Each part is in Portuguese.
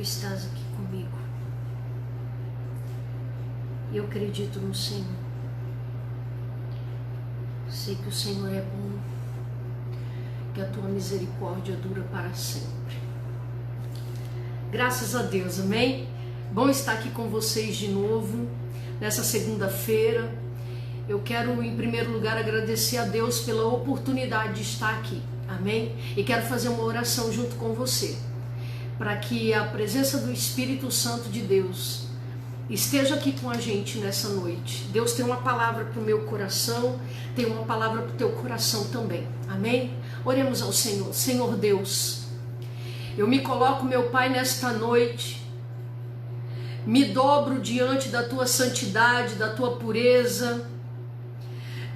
estás aqui comigo. Eu acredito no Senhor. Sei que o Senhor é bom, que a tua misericórdia dura para sempre. Graças a Deus, amém? Bom estar aqui com vocês de novo, nessa segunda-feira. Eu quero, em primeiro lugar, agradecer a Deus pela oportunidade de estar aqui, amém? E quero fazer uma oração junto com você, para que a presença do Espírito Santo de Deus esteja aqui com a gente nessa noite. Deus tem uma palavra para o meu coração, tem uma palavra para o teu coração também, amém? Oremos ao Senhor. Senhor Deus, eu me coloco, meu Pai, nesta noite, me dobro diante da tua santidade, da tua pureza,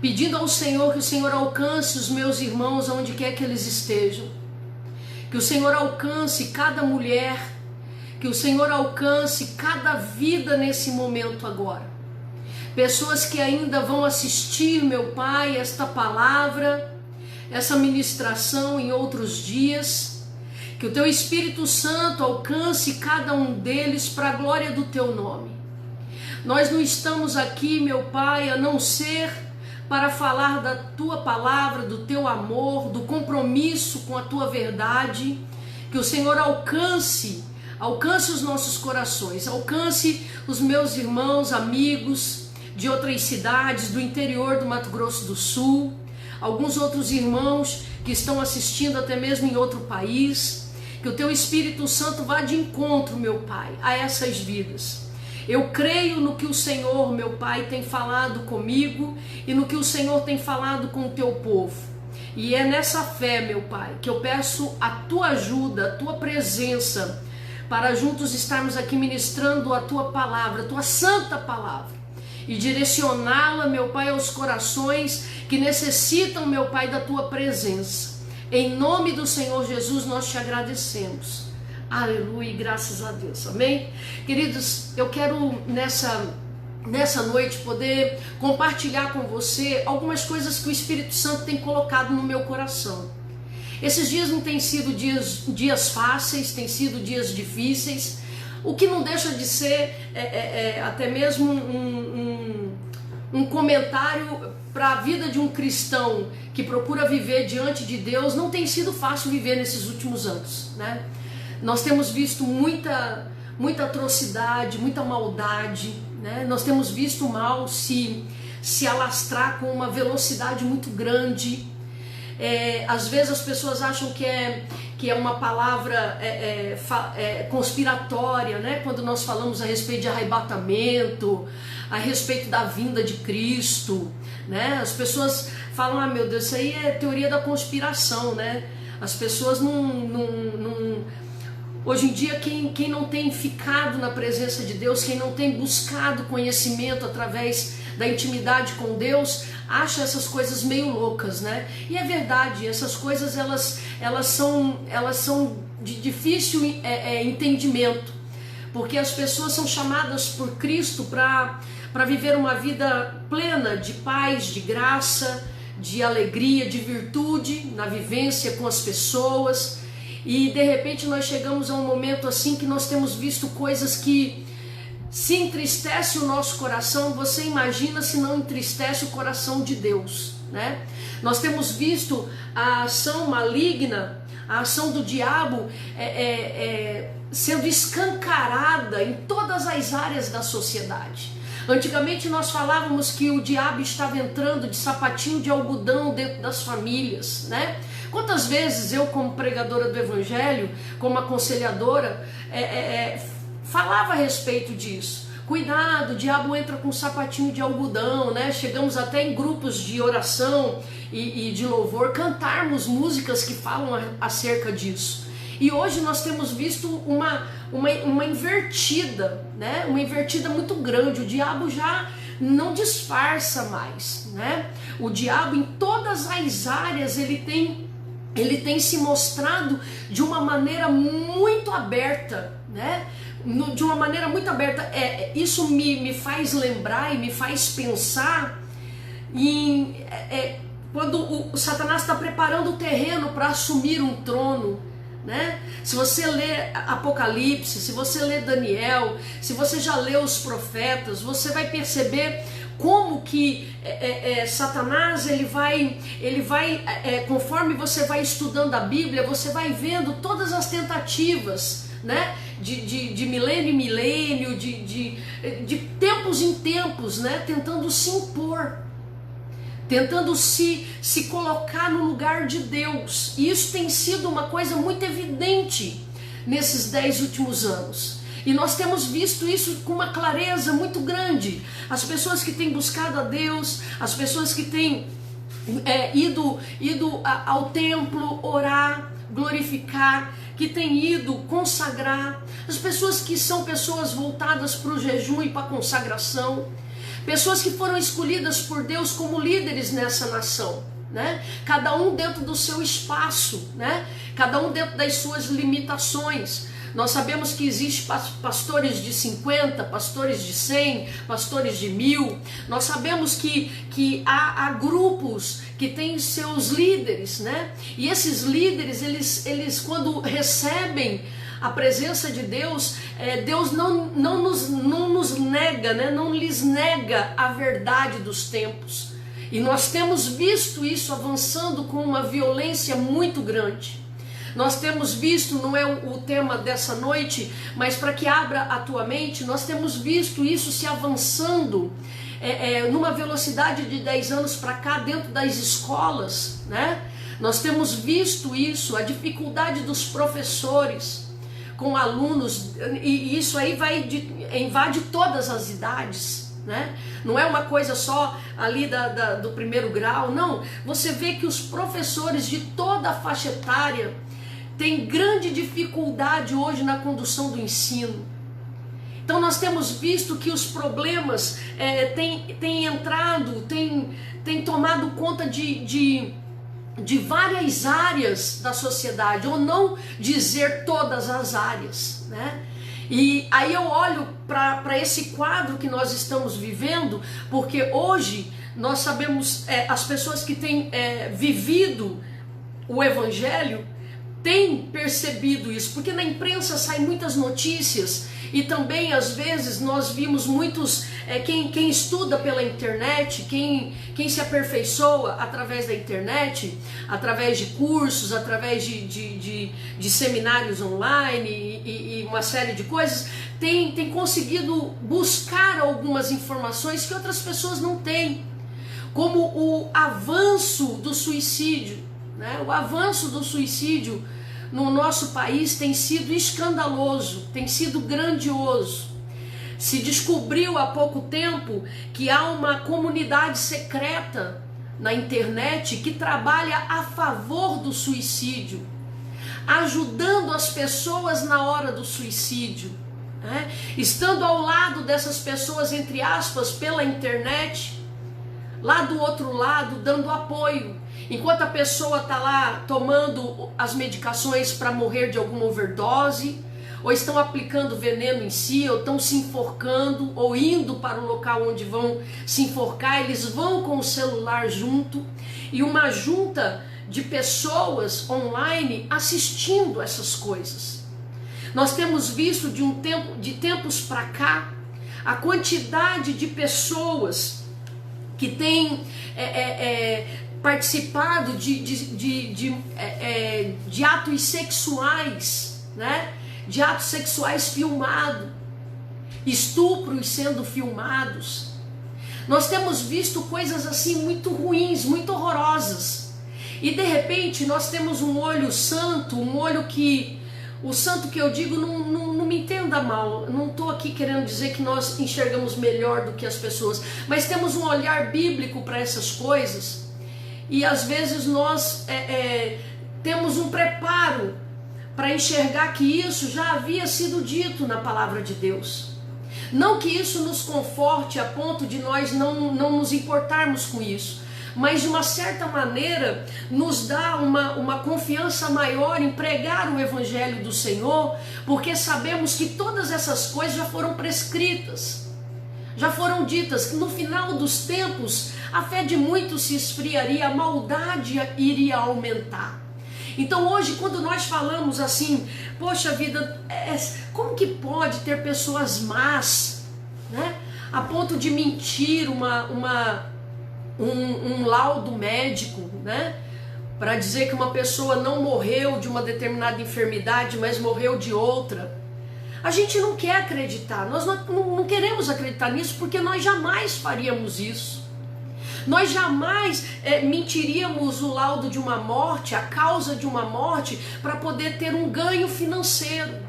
pedindo ao Senhor que o Senhor alcance os meus irmãos onde quer que eles estejam, que o Senhor alcance cada mulher, que o Senhor alcance cada vida nesse momento agora. Pessoas que ainda vão assistir, meu Pai, esta palavra, essa ministração em outros dias, que o Teu Espírito Santo alcance cada um deles para a glória do Teu nome. Nós não estamos aqui, meu Pai, a não ser para falar da Tua palavra, do Teu amor, do compromisso com a Tua verdade, que o Senhor alcance os nossos corações, alcance os meus irmãos, amigos de outras cidades, do interior do Mato Grosso do Sul, alguns outros irmãos que estão assistindo até mesmo em outro país, que o Teu Espírito Santo vá de encontro, meu Pai, a essas vidas. Eu creio no que o Senhor, meu Pai, tem falado comigo e no que o Senhor tem falado com o Teu povo. E é nessa fé, meu Pai, que eu peço a Tua ajuda, a Tua presença, para juntos estarmos aqui ministrando a Tua palavra, a Tua santa palavra, e direcioná-la, meu Pai, aos corações que necessitam, meu Pai, da Tua presença. Em nome do Senhor Jesus nós Te agradecemos. Aleluia, graças a Deus, amém? Queridos, eu quero nessa noite poder compartilhar com você algumas coisas que o Espírito Santo tem colocado no meu coração. Esses dias não têm sido dias fáceis, têm sido dias difíceis, o que não deixa de ser até mesmo um comentário para a vida de um cristão que procura viver diante de Deus. Não tem sido fácil viver nesses últimos anos, né? Nós temos visto muita atrocidade, muita maldade, né? Nós temos visto o mal se alastrar com uma velocidade muito grande. Às vezes as pessoas acham que é uma palavra conspiratória, né? Quando nós falamos a respeito de arrebatamento, a respeito da vinda de Cristo, né? As pessoas falam, ah, meu Deus, isso aí é teoria da conspiração, né? As pessoas hoje em dia, quem não tem ficado na presença de Deus, quem não tem buscado conhecimento através da intimidade com Deus, acha essas coisas meio loucas, né? E é verdade, essas coisas elas são de difícil entendimento, porque as pessoas são chamadas por Cristo para viver uma vida plena de paz, de graça, de alegria, de virtude na vivência com as pessoas. E de repente nós chegamos a um momento assim que nós temos visto coisas que se entristece o nosso coração. Você imagina se não entristece o coração de Deus, né? Nós temos visto a ação maligna, a ação do diabo sendo escancarada em todas as áreas da sociedade. Antigamente nós falávamos que o diabo estava entrando de sapatinho de algodão dentro das famílias, né? Quantas vezes eu, como pregadora do Evangelho, como aconselhadora, falava a respeito disso. Cuidado, o diabo entra com um sapatinho de algodão, né? Chegamos até em grupos de oração e de louvor cantarmos músicas que falam acerca disso. E hoje nós temos visto uma invertida, né? Uma invertida muito grande. O diabo já não disfarça mais, né? O diabo, em todas as áreas, ele tem se mostrado de uma maneira muito aberta, né? De uma maneira muito aberta. Isso me faz lembrar e me faz pensar quando o Satanás está preparando o terreno para assumir um trono, né? Se você lê Apocalipse, se você lê Daniel, se você já leu os profetas, você vai perceber como que Satanás, ele vai conforme você vai estudando a Bíblia, você vai vendo todas as tentativas, né? De milênio em milênio, de tempos em tempos, né? Tentando se impor, tentando se colocar no lugar de Deus. E isso tem sido uma coisa muito evidente nesses 10 últimos anos. E nós temos visto isso com uma clareza muito grande. As pessoas que têm buscado a Deus, as pessoas que têm ido ao templo orar, glorificar, que têm ido consagrar, as pessoas que são pessoas voltadas para o jejum e para a consagração, pessoas que foram escolhidas por Deus como líderes nessa nação, né? Cada um dentro do seu espaço, né? Cada um dentro das suas limitações. Nós sabemos que existem pastores de 50, pastores de 100, pastores de 1000. Nós sabemos que há grupos que têm seus líderes, né? E esses líderes, eles quando recebem a presença de Deus, Deus não nos nega, né? Não lhes nega a verdade dos tempos. E nós temos visto isso avançando com uma violência muito grande. Nós temos visto, não é o tema dessa noite, mas para que abra a tua mente, nós temos visto isso se avançando numa velocidade de 10 anos para cá dentro das escolas, né? Nós temos visto isso, a dificuldade dos professores com alunos, e isso aí invade todas as idades, né? Não é uma coisa só ali do primeiro grau, não. Você vê que os professores de toda a faixa etária têm grande dificuldade hoje na condução do ensino. Então nós temos visto que os problemas têm entrado, têm tomado conta de várias áreas da sociedade, ou não dizer todas as áreas, né? E aí eu olho para esse quadro que nós estamos vivendo, porque hoje nós sabemos, as pessoas que têm vivido o Evangelho têm percebido isso, porque na imprensa saem muitas notícias, e também às vezes nós vimos muitos, quem estuda pela internet, quem se aperfeiçoa através da internet, através de cursos, através de seminários online e uma série de coisas, tem conseguido buscar algumas informações que outras pessoas não têm, como o avanço do suicídio, né? O avanço do suicídio no nosso país tem sido escandaloso, tem sido grandioso. Se descobriu há pouco tempo que há uma comunidade secreta na internet que trabalha a favor do suicídio, ajudando as pessoas na hora do suicídio, né? Estando ao lado dessas pessoas, entre aspas, pela internet, lá do outro lado, dando apoio. Enquanto a pessoa está lá tomando as medicações para morrer de alguma overdose, ou estão aplicando veneno em si, ou estão se enforcando, ou indo para o local onde vão se enforcar, eles vão com o celular junto, e uma junta de pessoas online assistindo essas coisas. Nós temos visto de tempos para cá, a quantidade de pessoas que têm participado de atos sexuais, né? De atos sexuais filmados, estupros sendo filmados. Nós temos visto coisas assim muito ruins, muito horrorosas. E de repente nós temos um olho santo, um olho que... O santo que eu digo, não me entenda mal, não estou aqui querendo dizer que nós enxergamos melhor do que as pessoas, mas temos um olhar bíblico para essas coisas. E às vezes nós temos um preparo para enxergar que isso já havia sido dito na palavra de Deus. Não que isso nos conforte a ponto de nós não nos importarmos com isso, mas de uma certa maneira nos dá uma confiança maior em pregar o Evangelho do Senhor, porque sabemos que todas essas coisas já foram prescritas, já foram ditas, que no final dos tempos a fé de muitos se esfriaria, a maldade iria aumentar. Então hoje, quando nós falamos assim, poxa vida, como que pode ter pessoas más, né? A ponto de mentir um laudo médico, né? Para dizer que uma pessoa não morreu de uma determinada enfermidade, mas morreu de outra. A gente não quer acreditar, nós não queremos acreditar nisso, porque nós jamais faríamos isso. Nós jamais mentiríamos o laudo de uma morte, a causa de uma morte, para poder ter um ganho financeiro.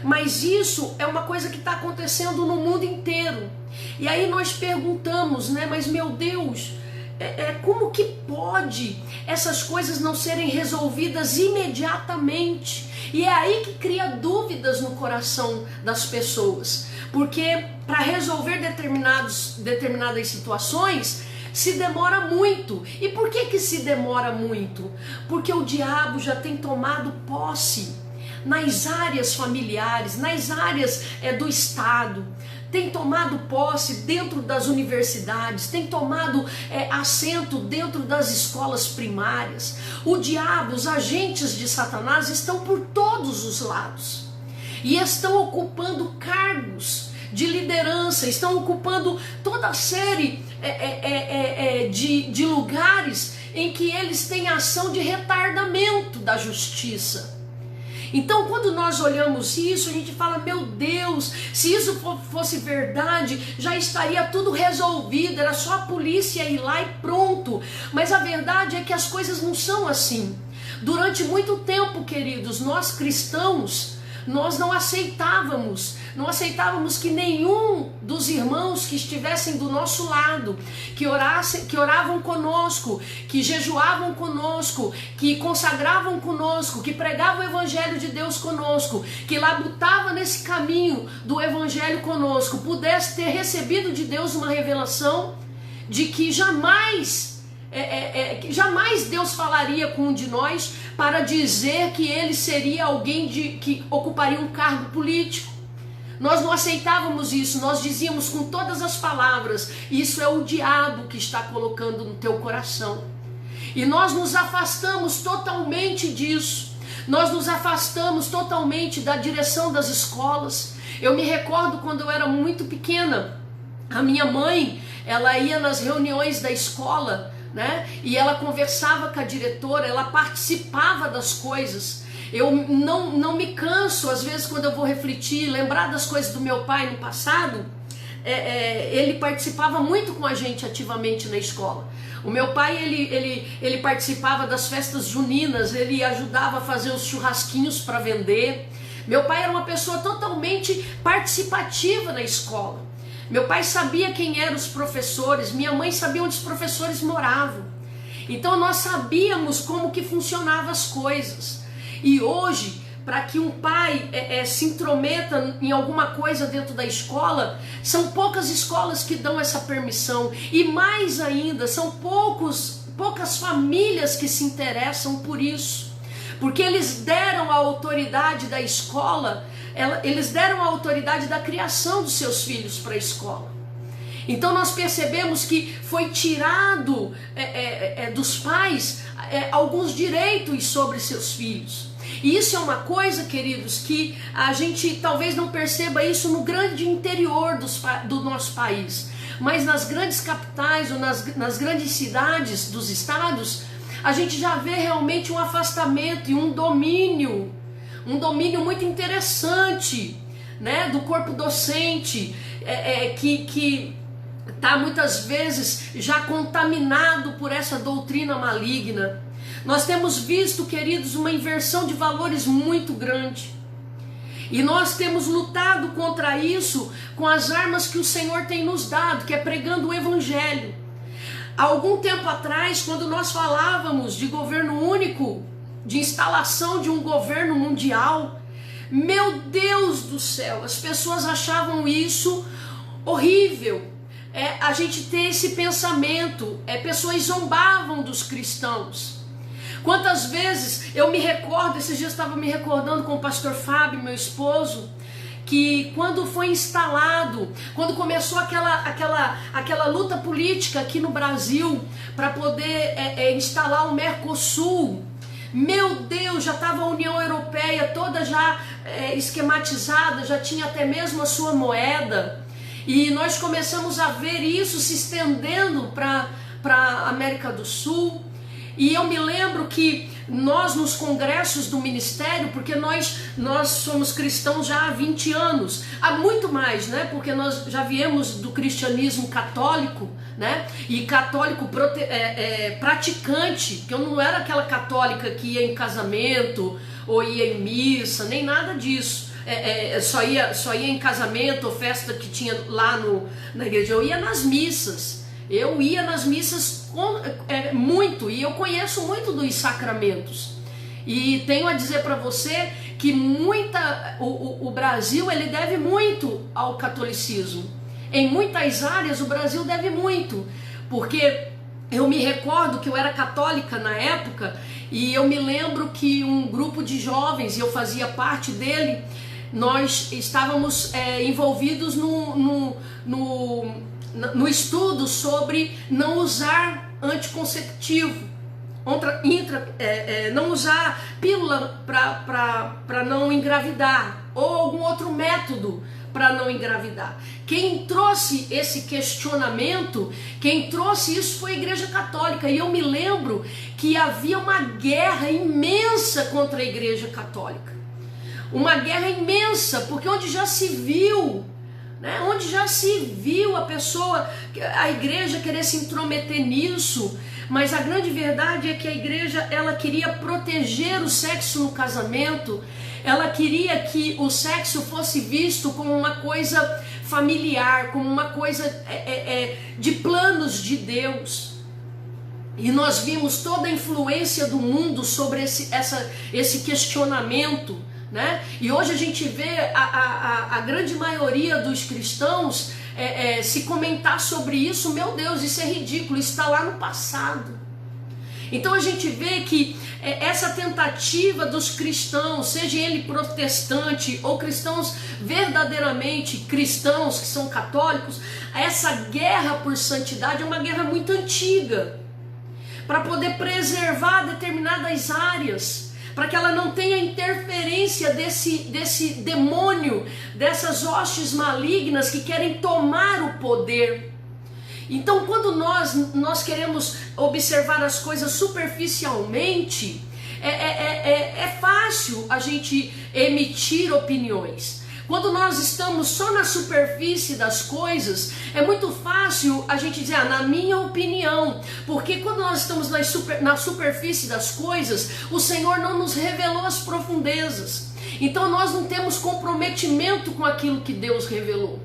Mas isso é uma coisa que está acontecendo no mundo inteiro. E aí nós perguntamos, né? Mas meu Deus, como que pode essas coisas não serem resolvidas imediatamente? E é aí que cria dúvidas no coração das pessoas. Porque para resolver determinadas situações se demora muito. E por que se demora muito? Porque o diabo já tem tomado posse nas áreas familiares, nas áreas do Estado, tem tomado posse dentro das universidades, tem tomado assento dentro das escolas primárias. O diabo, os agentes de Satanás estão por todos os lados e estão ocupando cargos de liderança, estão ocupando toda a série de lugares em que eles têm ação de retardamento da justiça. Então, quando nós olhamos isso, a gente fala, meu Deus, se isso fosse verdade, já estaria tudo resolvido, era só a polícia ir lá e pronto. Mas a verdade é que as coisas não são assim. Durante muito tempo, queridos, nós cristãos, nós não aceitávamos que nenhum dos irmãos que estivessem do nosso lado, que oravam conosco, que jejuavam conosco, que consagravam conosco, que pregavam o evangelho de Deus conosco, que labutava nesse caminho do evangelho conosco, pudesse ter recebido de Deus uma revelação de que jamais Deus falaria com um de nós para dizer que ele seria alguém que ocuparia um cargo político. Nós não aceitávamos isso, nós dizíamos com todas as palavras, isso é o diabo que está colocando no teu coração. E nós nos afastamos totalmente disso, nós nos afastamos totalmente da direção das escolas. Eu me recordo quando eu era muito pequena, a minha mãe, ela ia nas reuniões da escola, né? E ela conversava com a diretora, ela participava das coisas. Eu não me canso, às vezes, quando eu vou refletir, lembrar das coisas do meu pai no passado. Ele participava muito com a gente ativamente na escola. O meu pai, ele participava das festas juninas, ele ajudava a fazer os churrasquinhos para vender. Meu pai era uma pessoa totalmente participativa na escola. Meu pai sabia quem eram os professores, minha mãe sabia onde os professores moravam. Então nós sabíamos como que funcionavam as coisas. E hoje, para que um pai se intrometa em alguma coisa dentro da escola, são poucas escolas que dão essa permissão. E mais ainda, são poucas famílias que se interessam por isso. Porque eles deram a autoridade da escola, eles deram a autoridade da criação dos seus filhos para a escola. Então nós percebemos que foi tirado dos pais alguns direitos sobre seus filhos. E isso é uma coisa, queridos, que a gente talvez não perceba isso no grande interior do nosso país. Mas nas grandes capitais ou nas grandes cidades dos estados, a gente já vê realmente um afastamento e um domínio muito interessante, né, do corpo docente, que está muitas vezes já contaminado por essa doutrina maligna. Nós temos visto, queridos, uma inversão de valores muito grande. E nós temos lutado contra isso com as armas que o Senhor tem nos dado, que é pregando o Evangelho. Há algum tempo atrás, quando nós falávamos de governo único, de instalação de um governo mundial, meu Deus do céu, as pessoas achavam isso horrível. A gente ter esse pensamento, pessoas zombavam dos cristãos. Quantas vezes eu me recordo, esses dias eu estava me recordando com o pastor Fábio, meu esposo, que quando foi instalado, quando começou aquela luta política aqui no Brasil para poder instalar o Mercosul, Meu Deus, já estava a União Europeia toda já esquematizada, já tinha até mesmo a sua moeda. E nós começamos a ver isso se estendendo para a América do Sul. E eu me lembro que nós nos congressos do ministério, porque nós somos cristãos já há 20 anos, há muito mais, né? Porque nós já viemos do cristianismo católico, né? E católico praticante, que eu não era aquela católica que ia em casamento ou ia em missa, nem nada disso. Só ia em casamento ou festa que tinha lá na igreja. Eu ia nas missas. Eu ia nas missas muito, e eu conheço muito dos sacramentos. E tenho a dizer para você que o Brasil ele deve muito ao catolicismo. Em muitas áreas o Brasil deve muito, porque eu me recordo que eu era católica na época, e eu me lembro que um grupo de jovens, e eu fazia parte dele, nós estávamos envolvidos no estudo sobre não usar anticonceptivo, não usar pílula para não engravidar, ou algum outro método para não engravidar. Quem trouxe esse questionamento, quem trouxe isso foi a Igreja Católica, e eu me lembro que havia uma guerra imensa contra a Igreja Católica, uma guerra imensa, porque onde já se viu a igreja querer se intrometer nisso. Mas a grande verdade é que a igreja, ela queria proteger o sexo no casamento, ela queria que o sexo fosse visto como uma coisa familiar, como uma coisa de planos de Deus. E nós vimos toda a influência do mundo sobre esse questionamento, né? E hoje a gente vê a grande maioria dos cristãos se comentar sobre isso. Meu Deus, isso é ridículo, isso está lá no passado. Então a gente vê que essa tentativa dos cristãos, seja ele protestante ou cristãos verdadeiramente cristãos, que são católicos, essa guerra por santidade é uma guerra muito antiga, para poder preservar determinadas áreas, para que ela não tenha interferência desse demônio, dessas hostes malignas que querem tomar o poder. Então, quando nós queremos observar as coisas superficialmente, é fácil a gente emitir opiniões. Quando nós estamos só na superfície das coisas, é muito fácil a gente dizer, na minha opinião, porque quando nós estamos na superfície das coisas, o Senhor não nos revelou as profundezas. Então nós não temos comprometimento com aquilo que Deus revelou.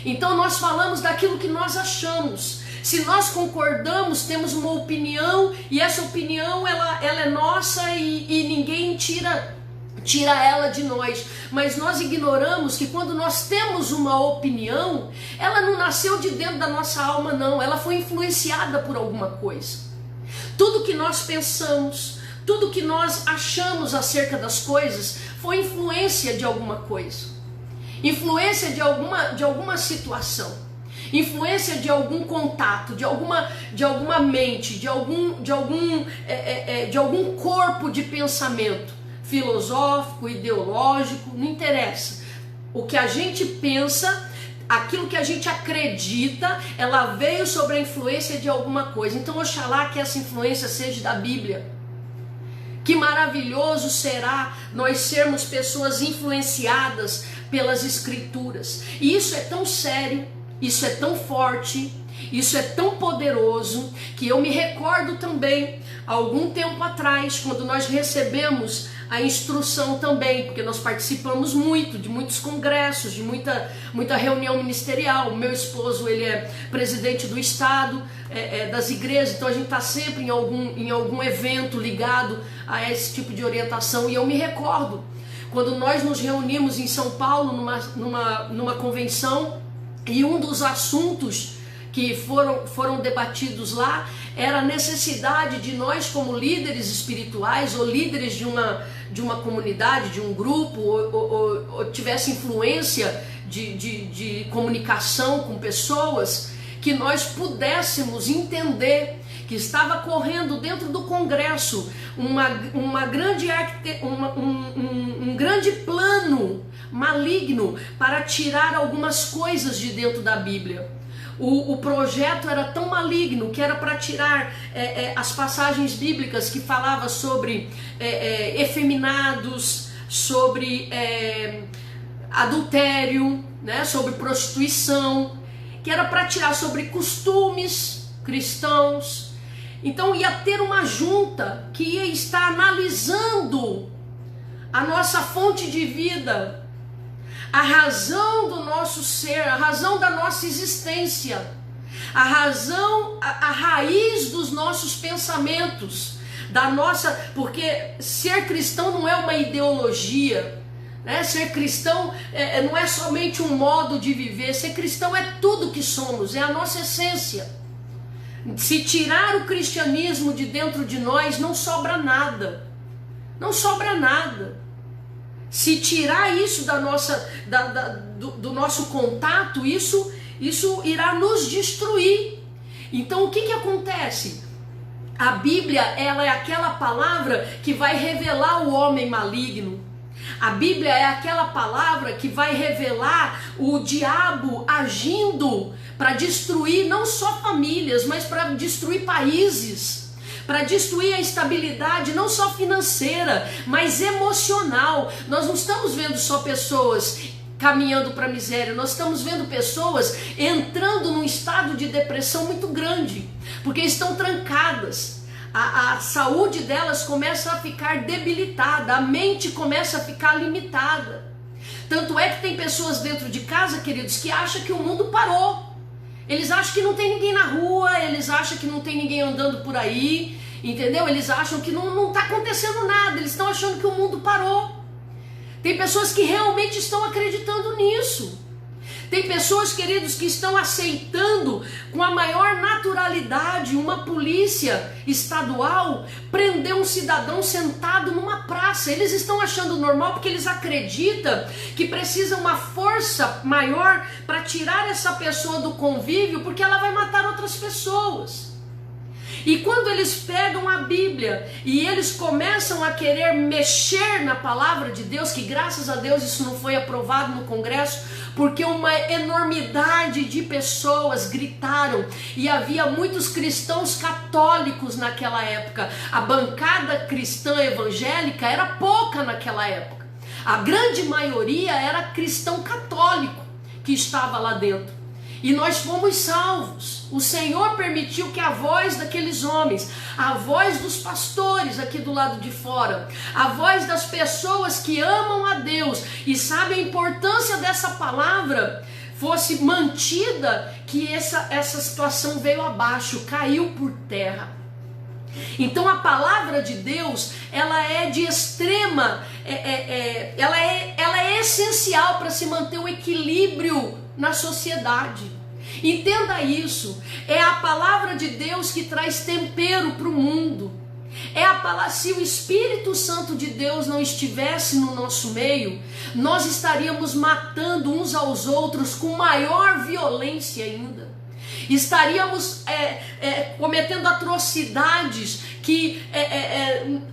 Então nós falamos daquilo que nós achamos. Se nós concordamos, temos uma opinião, e essa opinião ela é nossa e ninguém tira ela de nós. Mas nós ignoramos que quando nós temos uma opinião, ela não nasceu de dentro da nossa alma, não. Ela foi influenciada por alguma coisa. Tudo que nós pensamos, tudo que nós achamos acerca das coisas, foi influência de alguma coisa. Influência de alguma situação. Influência de algum contato, de alguma mente, de algum corpo de pensamento filosófico, ideológico, não interessa. O que a gente pensa, aquilo que a gente acredita, ela veio sobre a influência de alguma coisa. Então, oxalá que essa influência seja da Bíblia. Que maravilhoso será nós sermos pessoas influenciadas pelas Escrituras. E isso é tão sério, isso é tão forte, isso é tão poderoso, que eu me recordo também, há algum tempo atrás, quando nós recebemos a instrução também, porque nós participamos muito de muitos congressos, de muita reunião ministerial. O meu esposo, ele é presidente do estado, das igrejas, então a gente está sempre em algum evento ligado a esse tipo de orientação. E eu me recordo, quando nós nos reunimos em São Paulo, numa convenção, e um dos assuntos que foram debatidos lá era a necessidade de nós, como líderes espirituais ou líderes de uma comunidade, de um grupo, ou tivesse influência de comunicação com pessoas, que nós pudéssemos entender que estava correndo dentro do Congresso um grande plano maligno para tirar algumas coisas de dentro da Bíblia. O projeto era tão maligno que era para tirar as passagens bíblicas que falavam sobre efeminados, sobre adultério, né, sobre prostituição, que era para tirar sobre costumes cristãos. Então ia ter uma junta que ia estar analisando a nossa fonte de vida, a razão do nosso ser, a razão da nossa existência, a razão, a raiz dos nossos pensamentos, porque ser cristão não é uma ideologia, né? Ser cristão não é somente um modo de viver, ser cristão é tudo que somos, é a nossa essência. Se tirar o cristianismo de dentro de nós, não sobra nada, não sobra nada. Se tirar isso do nosso contato, isso irá nos destruir. Então o que acontece? A Bíblia, ela é aquela palavra que vai revelar o homem maligno. A Bíblia é aquela palavra que vai revelar o diabo agindo para destruir não só famílias, mas para destruir países, para destruir a estabilidade não só financeira, mas emocional. Nós não estamos vendo só pessoas caminhando para a miséria, nós estamos vendo pessoas entrando num estado de depressão muito grande, porque estão trancadas. A saúde delas começa a ficar debilitada, a mente começa a ficar limitada. Tanto é que tem pessoas dentro de casa, queridos, que acham que o mundo parou. Eles acham que não tem ninguém na rua, eles acham que não tem ninguém andando por aí, entendeu? Eles acham que não está acontecendo nada, eles estão achando que o mundo parou. Tem pessoas que realmente estão acreditando nisso. Tem pessoas, queridos, que estão aceitando com a maior naturalidade uma polícia estadual prender um cidadão sentado numa praça. Eles estão achando normal porque eles acreditam que precisa uma força maior para tirar essa pessoa do convívio, porque ela vai matar outras pessoas. E quando eles pegam a Bíblia e eles começam a querer mexer na palavra de Deus, que graças a Deus isso não foi aprovado no Congresso, porque uma enormidade de pessoas gritaram, e havia muitos cristãos católicos naquela época. A bancada cristã evangélica era pouca naquela época. A grande maioria era cristão católico que estava lá dentro. E nós fomos salvos. O Senhor permitiu que a voz daqueles homens, a voz dos pastores aqui do lado de fora, a voz das pessoas que amam a Deus e sabem a importância dessa palavra, fosse mantida, que essa situação veio abaixo, caiu por terra. Então a palavra de Deus, ela é de extrema, ela é essencial para se manter o equilíbrio na sociedade. Entenda isso, é a palavra de Deus que traz tempero para o mundo. Se o Espírito Santo de Deus não estivesse no nosso meio, nós estaríamos matando uns aos outros com maior violência ainda. Estaríamos cometendo atrocidades que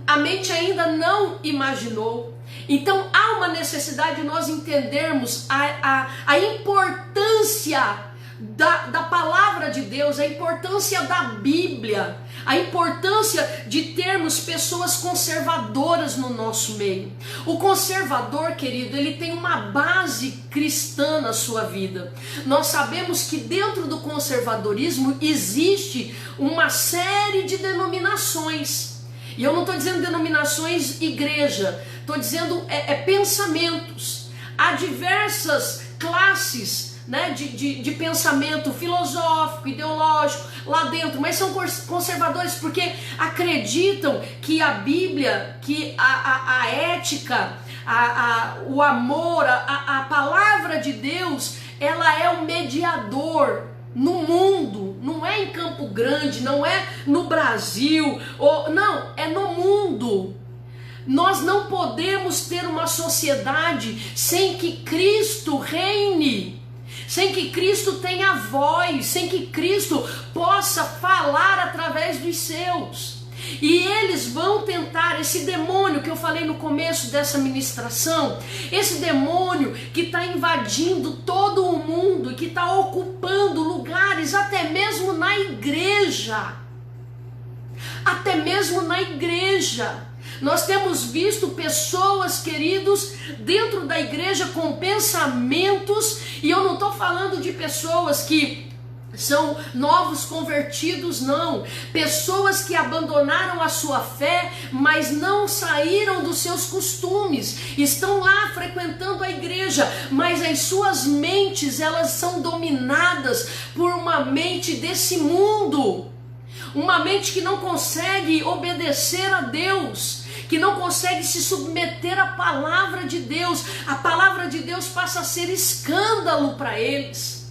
a mente ainda não imaginou. Então há uma necessidade de nós entendermos a importância da palavra de Deus, a importância da Bíblia, a importância de termos pessoas conservadoras no nosso meio. O conservador, querido, ele tem uma base cristã na sua vida. Nós sabemos que dentro do conservadorismo existe uma série de denominações. E eu não estou dizendo denominações igreja, estou dizendo pensamentos. Há diversas classes, né, de pensamento filosófico, ideológico lá dentro, mas são conservadores porque acreditam que a Bíblia, que a ética, o amor, a palavra de Deus, ela é o mediador no mundo, não é em Campo Grande, não é no Brasil, não, é no mundo. Nós não podemos ter uma sociedade sem que Cristo reine. sem que Cristo tenha voz, sem que Cristo possa falar através dos seus. E eles vão tentar, esse demônio que eu falei no começo dessa ministração, esse demônio que está invadindo todo o mundo e que está ocupando lugares até mesmo na igreja. Até mesmo na igreja. Nós temos visto pessoas, queridos, dentro da igreja com pensamentos, e eu não estou falando de pessoas que são novos convertidos, não. Pessoas que abandonaram a sua fé, mas não saíram dos seus costumes. Estão lá frequentando a igreja, mas as suas mentes, elas são dominadas por uma mente desse mundo. Uma mente que não consegue obedecer a Deus, que não consegue se submeter à palavra de Deus. A palavra de Deus passa a ser escândalo para eles.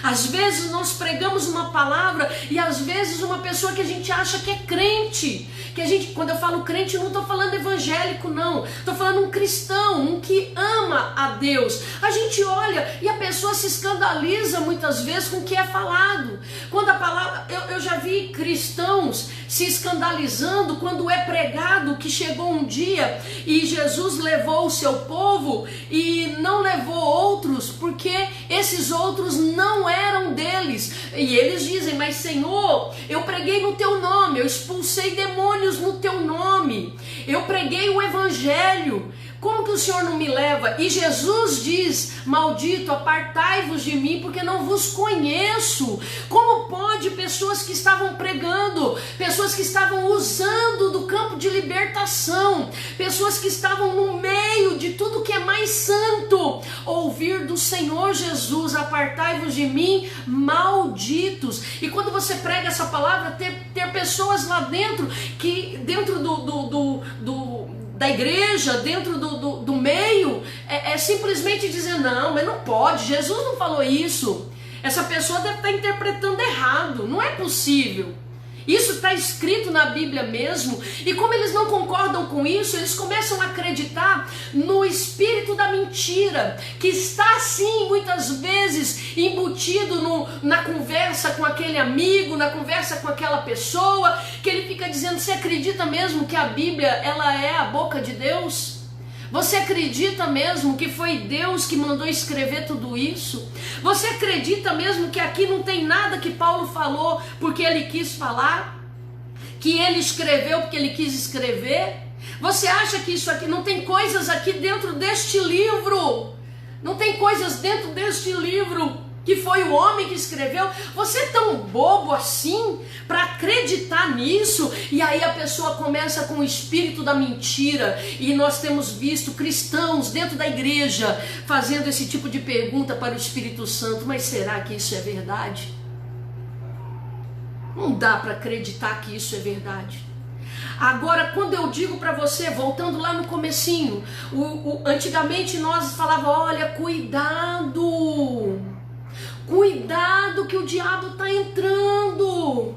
Às vezes nós pregamos uma palavra e às vezes uma pessoa que a gente acha que é crente, que a gente, quando eu falo crente, não estou falando evangélico, não, estou falando um cristão, um que ama a Deus. A gente olha e a pessoa se escandaliza muitas vezes com o que é falado. Quando a palavra, eu já vi cristãos se escandalizando quando é pregado que chegou um dia e Jesus levou o seu povo e não levou outros, porque esses outros não eram deles. E eles dizem: mas Senhor, eu preguei no teu nome, eu expulsei demônios no teu nome, eu preguei o evangelho, como que o Senhor não me leva? E Jesus diz: maldito, apartai-vos de mim, porque não vos conheço. Como pode pessoas que estavam pregando, pessoas que estavam usando do campo de libertação, pessoas que estavam no meio de tudo que é mais santo, ouvir do Senhor Jesus: apartai-vos de mim, malditos? E quando você prega essa palavra, ter pessoas lá dentro, que dentro da igreja, dentro do meio, é simplesmente dizer: não, mas não pode, Jesus não falou isso. Essa pessoa deve estar interpretando errado, não é possível. Isso está escrito na Bíblia mesmo. E como eles não concordam com isso, eles começam a acreditar no espírito da mentira, que está sim muitas vezes embutido na conversa com aquele amigo, na conversa com aquela pessoa, que ele fica dizendo: você acredita mesmo que a Bíblia ela é a boca de Deus? Você acredita mesmo que foi Deus que mandou escrever tudo isso? Você acredita mesmo que aqui não tem nada que Paulo falou porque ele quis falar? Que ele escreveu porque ele quis escrever? Você acha que isso aqui não tem coisas aqui dentro deste livro? Não tem coisas dentro deste livro que foi o homem que escreveu? Você é tão bobo assim para acreditar nisso? E aí a pessoa começa com o espírito da mentira, e nós temos visto cristãos dentro da igreja fazendo esse tipo de pergunta para o Espírito Santo: mas será que isso é verdade? Não dá para acreditar que isso é verdade. Agora, quando eu digo para você, voltando lá no comecinho, antigamente nós falávamos: olha, cuidado que o diabo está entrando.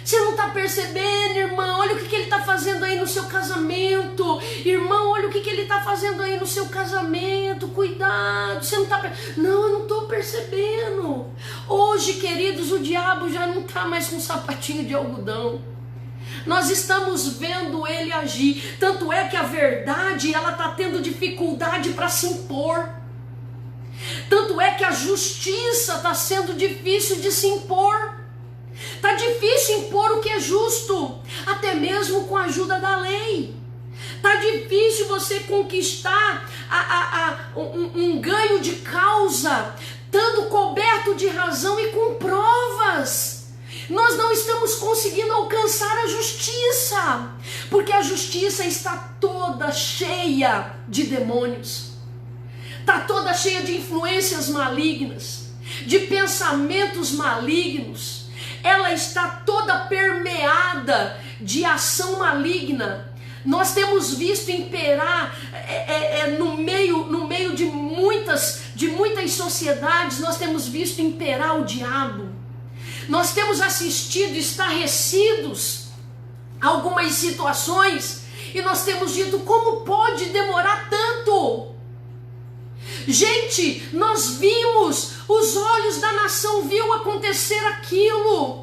Você não está percebendo, irmão? Olha o que ele está fazendo aí no seu casamento. Irmão, olha o que ele está fazendo aí no seu casamento. Cuidado, você não está percebendo. Não, eu não estou percebendo. Hoje, queridos, o diabo já não está mais com um sapatinho de algodão. Nós estamos vendo ele agir. Tanto é que a verdade, ela está tendo dificuldade para se impor. Tanto é que a justiça está sendo difícil de se impor. Está difícil impor o que é justo, até mesmo com a ajuda da lei. Está difícil você conquistar um ganho de causa, estando coberto de razão e com provas. Nós não estamos conseguindo alcançar a justiça, porque a justiça está toda cheia de demônios. Está toda cheia de influências malignas, de pensamentos malignos. Ela está toda permeada de ação maligna. Nós temos visto imperar no meio de muitas sociedades, nós temos visto imperar o diabo. Nós temos assistido estarrecidos algumas situações e nós temos dito: como pode demorar tanto? Gente, nós vimos, os olhos da nação viu acontecer aquilo.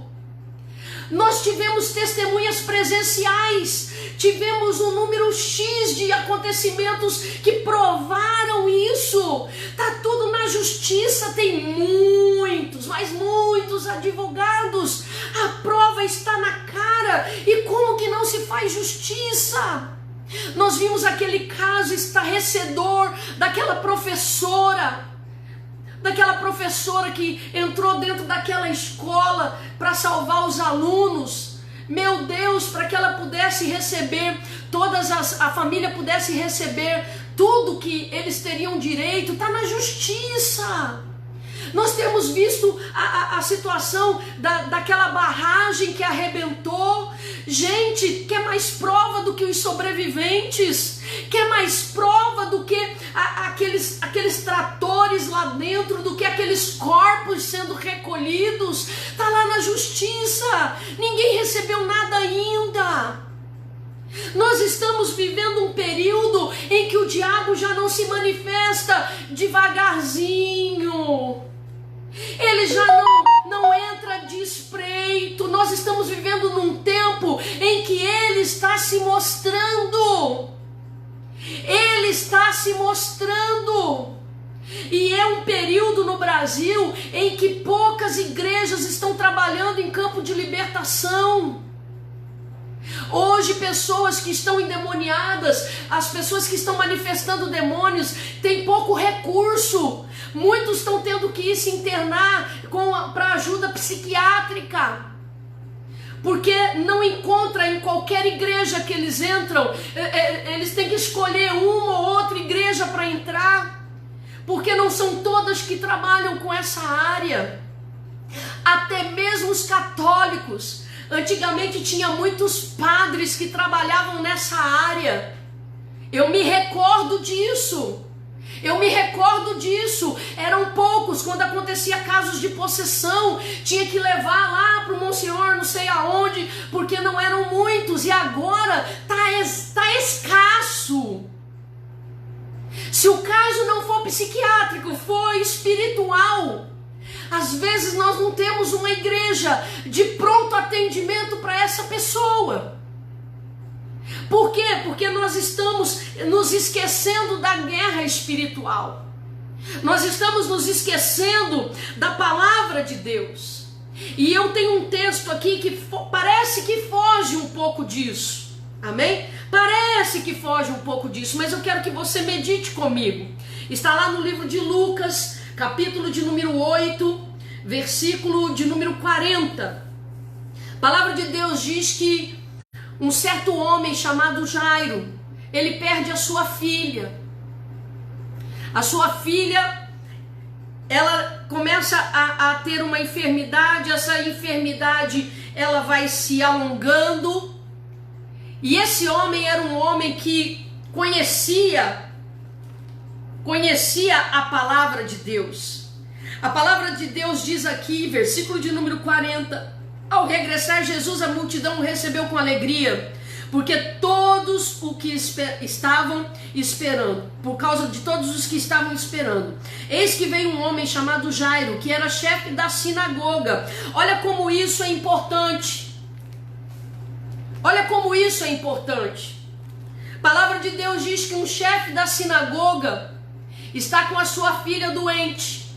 Nós tivemos testemunhas presenciais, tivemos um número X de acontecimentos que provaram isso. Tá tudo na justiça, tem muitos, mas muitos advogados. A prova está na cara. E como que não se faz justiça? Nós vimos aquele caso estarrecedor daquela professora que entrou dentro daquela escola para salvar os alunos. Meu Deus, para que ela pudesse receber, a família pudesse receber tudo que eles teriam direito, está na justiça. Nós temos visto a situação daquela barragem que arrebentou. Gente, quer mais prova do que os sobreviventes? Quer mais prova do que aqueles tratores lá dentro, do que aqueles corpos sendo recolhidos? Está lá na justiça. Ninguém recebeu nada ainda. Nós estamos vivendo um período em que o diabo já não se manifesta devagarzinho. Ele já não entra de espreito. Nós estamos vivendo num tempo em que ele está se mostrando. Ele está se mostrando. E é um período no Brasil em que poucas igrejas estão trabalhando em campo de libertação. Hoje pessoas que estão endemoniadas, as pessoas que estão manifestando demônios, têm pouco recurso. Muitos estão tendo que ir se internar para ajuda psiquiátrica, porque não encontra em qualquer igreja que eles entram. Eles têm que escolher uma ou outra igreja para entrar, porque não são todas que trabalham com essa área. Até mesmo os católicos. Antigamente tinha muitos padres que trabalhavam nessa área. Eu me recordo disso. Eram poucos. Quando acontecia casos de possessão, tinha que levar lá para o Monsenhor não sei aonde, porque não eram muitos. E agora tá escasso. Se o caso não for psiquiátrico, for espiritual, às vezes nós não temos uma igreja de pronto atendimento para essa pessoa. Por quê? Porque nós estamos nos esquecendo da guerra espiritual. Nós estamos nos esquecendo da palavra de Deus. E eu tenho um texto aqui que parece que foge um pouco disso. Amém? Parece que foge um pouco disso, mas eu quero que você medite comigo. Está lá no livro de Lucas, capítulo de número 8, versículo de número 40. A palavra de Deus diz que um certo homem chamado Jairo, ele perde a sua filha. A sua filha, ela começa a ter uma enfermidade. Essa enfermidade, ela vai se alongando. E esse homem era um homem que conhecia a palavra de Deus. A palavra de Deus diz aqui, versículo de número 40, ao regressar Jesus, a multidão o recebeu com alegria, porque todos os que estavam esperando, por causa de todos os que estavam esperando, eis que veio um homem chamado Jairo, que era chefe da sinagoga. Olha como isso é importante. Olha como isso é importante. A palavra de Deus diz que um chefe da sinagoga está com a sua filha doente.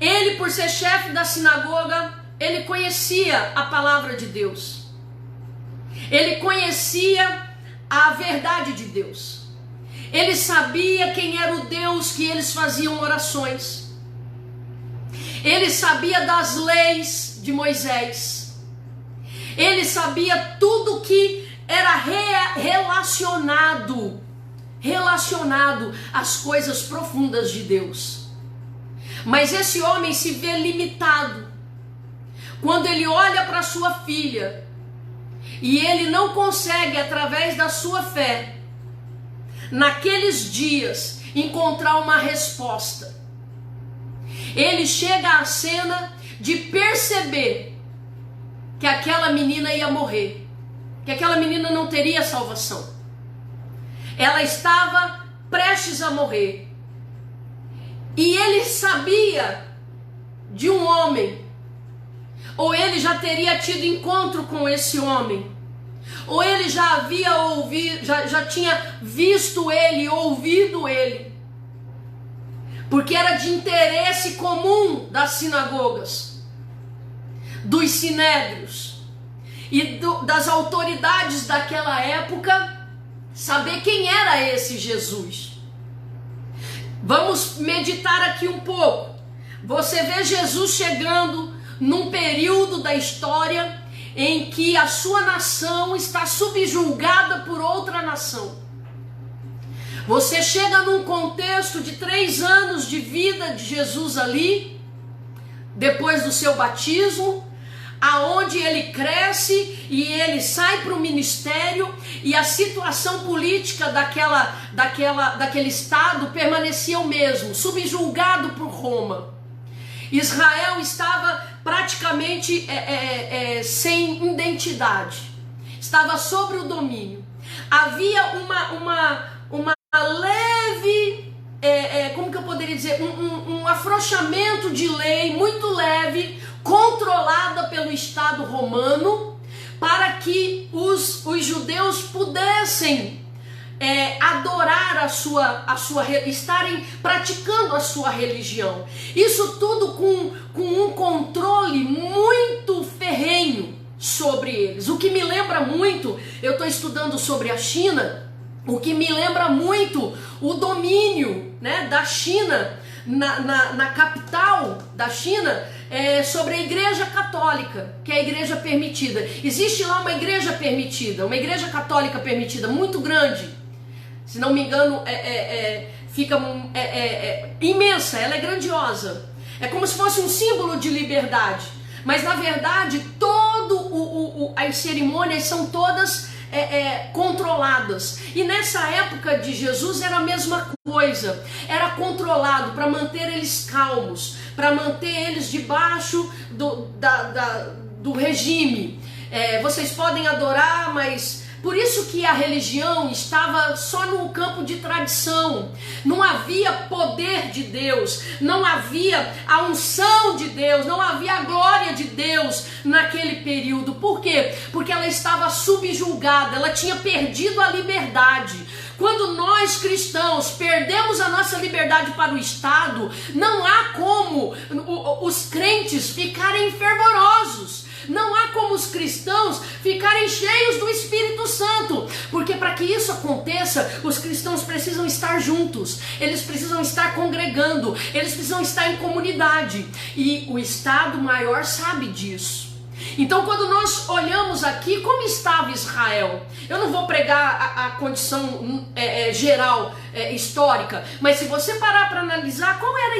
Ele, por ser chefe da sinagoga, ele conhecia a palavra de Deus. Ele conhecia a verdade de Deus. Ele sabia quem era o Deus que eles faziam orações. Ele sabia das leis de Moisés. Ele sabia tudo que era relacionado às coisas profundas de Deus. Mas esse homem se vê limitado quando ele olha para sua filha e ele não consegue, através da sua fé, naqueles dias, encontrar uma resposta. Ele chega à cena de perceber que aquela menina ia morrer, que aquela menina não teria salvação. Ela estava prestes a morrer. e ele sabia de um homem, ou ele já teria tido encontro com esse homem, ou ele já havia ouvido, já tinha visto ele, ouvido ele, porque era de interesse comum das sinagogas, dos sinédrios e das autoridades daquela época, saber quem era esse Jesus. Vamos meditar aqui um pouco. Você vê Jesus chegando num período da história em que a sua nação está subjugada por outra nação. Você chega num contexto de 3 anos de vida de Jesus ali, depois do seu batismo, aonde ele cresce e ele sai para o ministério, e a situação política daquele estado permanecia o mesmo, subjugado por Roma. Israel estava praticamente sem identidade, estava sobre o domínio. Havia uma leve, como que eu poderia dizer, um afrouxamento de lei muito leve, controlada pelo Estado romano, para que os judeus pudessem adorar estarem praticando a sua religião. Isso tudo com um controle muito ferrenho sobre eles. O que me lembra muito, eu estou estudando sobre a China, o que me lembra muito o domínio, né, da China, na capital da China, sobre a igreja católica, que é a igreja permitida. Existe lá uma igreja permitida, uma igreja católica permitida, muito grande. Se não me engano, fica imensa, ela é grandiosa. É como se fosse um símbolo de liberdade. Mas na verdade, as cerimônias são todas controladas. E nessa época de Jesus era a mesma coisa. Era controlado para manter eles calmos, para manter eles debaixo do regime. Vocês podem adorar, mas... Por isso que a religião estava só no campo de tradição. Não havia poder de Deus, não havia a unção de Deus, não havia a glória de Deus naquele período. Por quê? Porque ela estava subjugada, ela tinha perdido a liberdade. Quando nós cristãos perdemos a nossa liberdade para o Estado, não há como os crentes ficarem fervorosos. Não há como os cristãos ficarem cheios do Espírito Santo, porque para que isso aconteça, os cristãos precisam estar juntos, eles precisam estar congregando, eles precisam estar em comunidade, e o Estado maior sabe disso. Então, quando nós olhamos aqui, como estava Israel? Eu não vou pregar a condição geral, histórica, mas se você parar para analisar, qual era